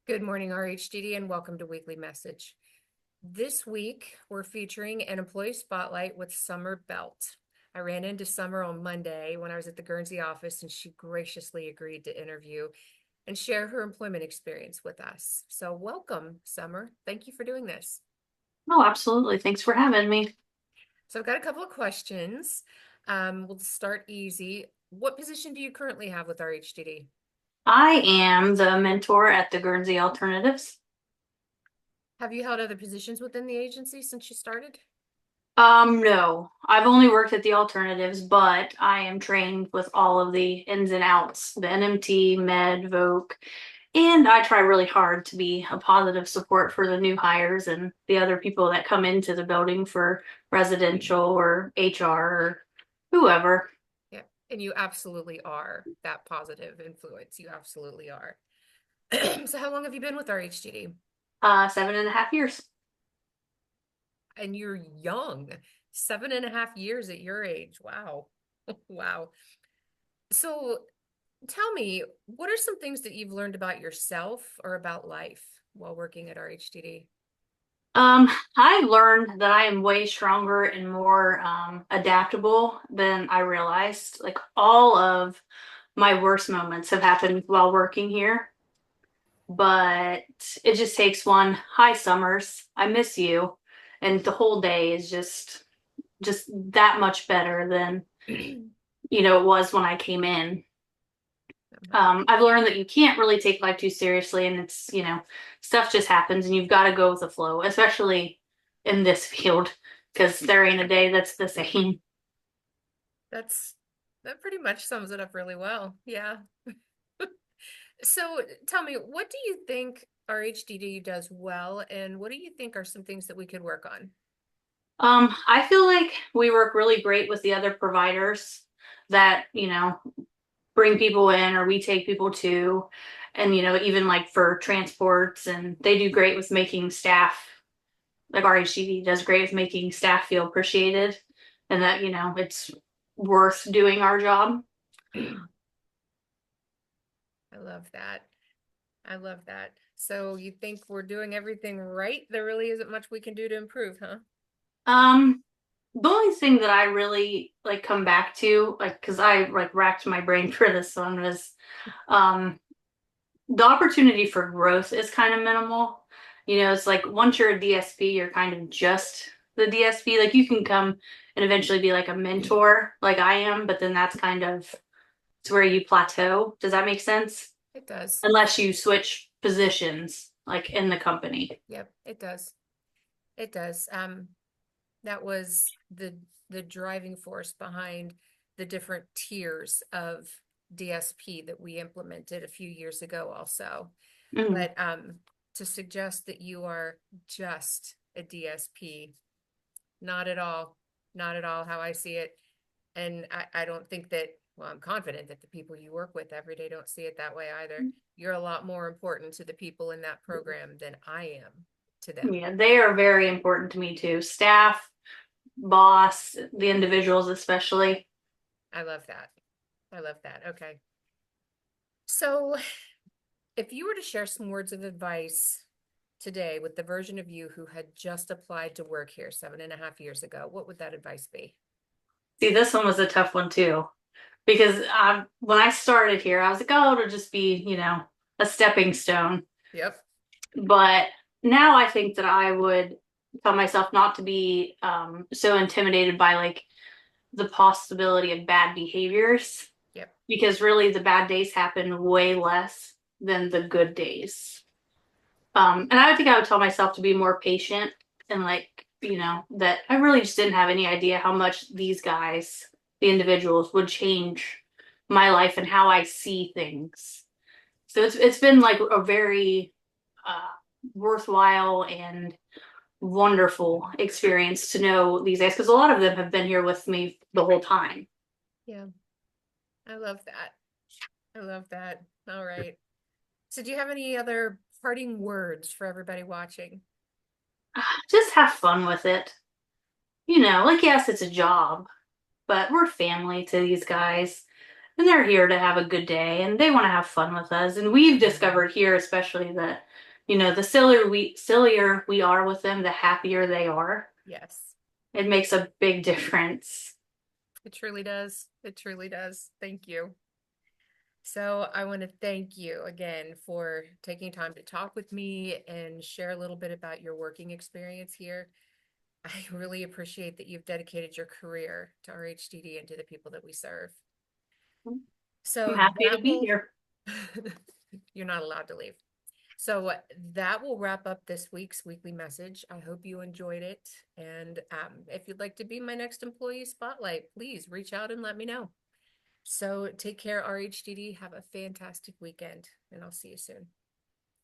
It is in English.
Good morning, RHDD, and welcome to Weekly Message. This week, we're featuring an employee spotlight with Summer Belt. I ran into Summer on Monday when I was at the Guernsey office, and she graciously agreed to interview and share her employment experience with us. So welcome, Summer. Thank you for doing this. Oh, absolutely. Thanks for having me. So I've got a couple of questions. We'll start easy. What position do you currently have with RHDD? I am the mentor at the Guernsey Alternatives. Have you held other positions within the agency since you started? No, I've only worked at the Alternatives, but I am trained with all of the ins and outs, the NMT, Med, Voc, and I try really hard to be a positive support for the new hires and the other people that come into the building for residential or HR or whoever. Yeah, and you absolutely are that positive influence. You absolutely are. So how long have you been with RHGD? 7.5 years. And you're young, 7.5 years at your age. Wow. Wow. So tell me, what are some things that you've learned about yourself or about life while working at RHDD? Um, I learned that I am way stronger and more adaptable than I realized. Like all of my worst moments have happened while working here, but it just takes one. Hi, Summers, I miss you, and the whole day is just that much better than it was when I came in. I've learned that you can't really take life too seriously, and stuff just happens, and you've got to go with the flow, especially in this field, because there ain't a day that's the same. That's that pretty much sums it up really well. Yeah. So tell me, what do you think RHDD does well, and what do you think are some things that we could work on? I feel like we work really great with the other providers that, bring people in or we take people to, and, even like for transports, and they do great with making staff, like RHCD does great with making staff feel appreciated and that, it's worth doing our job. I love that. I love that. So you think we're doing everything right? There really isn't much we can do to improve, huh? Um, the only thing that I really like come back to, like, because I like racked my brain for this one was, um, the opportunity for growth is kind of minimal. It's like once you're a DSP, you're kind of just the DSP. Like you can come and eventually be like a mentor, like I am, but then that's kind of it's where you plateau. Does that make sense? It does. Unless you switch positions, like in the company. Yep, it does. It does. That was the driving force behind the different tiers of DSP that we implemented a few years ago also. Mm. But to suggest that you are just a DSP, not at all, not at all how I see it. And I don't think that, well, I'm confident that the people you work with every day don't see it that way either. You're a lot more important to the people in that program than I am to them. Yeah, they are very important to me too. Staff, boss, the individuals especially. I love that. I love that. Okay. So if you were to share some words of advice today with the version of you who had just applied to work here 7.5 years ago, what would that advice be? See, this one was a tough one too. Because when I started here, I was like, oh, it'll just be, a stepping stone. Yep. But now I think that I would tell myself not to be so intimidated by like the possibility of bad behaviors, Yep. because really the bad days happen way less than the good days. And I think I would tell myself to be more patient and like, that I really just didn't have any idea how much these guys, the individuals, would change my life and how I see things. So it's been like a very worthwhile and wonderful experience to know these guys because a lot of them have been here with me the whole time. Yeah. I love that. I love that. All right. So do you have any other parting words for everybody watching? Just have fun with it. Like yes, it's a job, but we're family to these guys. and they're here to have a good day and they want to have fun with us. And we've Mhm. discovered here, especially that, the sillier we are with them, the happier they are. Yes, It makes a big difference. it truly does. It truly does. Thank you. So I want to thank you again for taking time to talk with me and share a little bit about your working experience here. I really appreciate that you've dedicated your career to RHDD and to the people that we serve. I'm So happy to that be will, here. you're not allowed to leave. So that will wrap up this week's weekly message. I hope you enjoyed it. And if you'd like to be my next employee spotlight, please reach out and let me know. So take care, RHDD. Have a fantastic weekend, and I'll see you soon.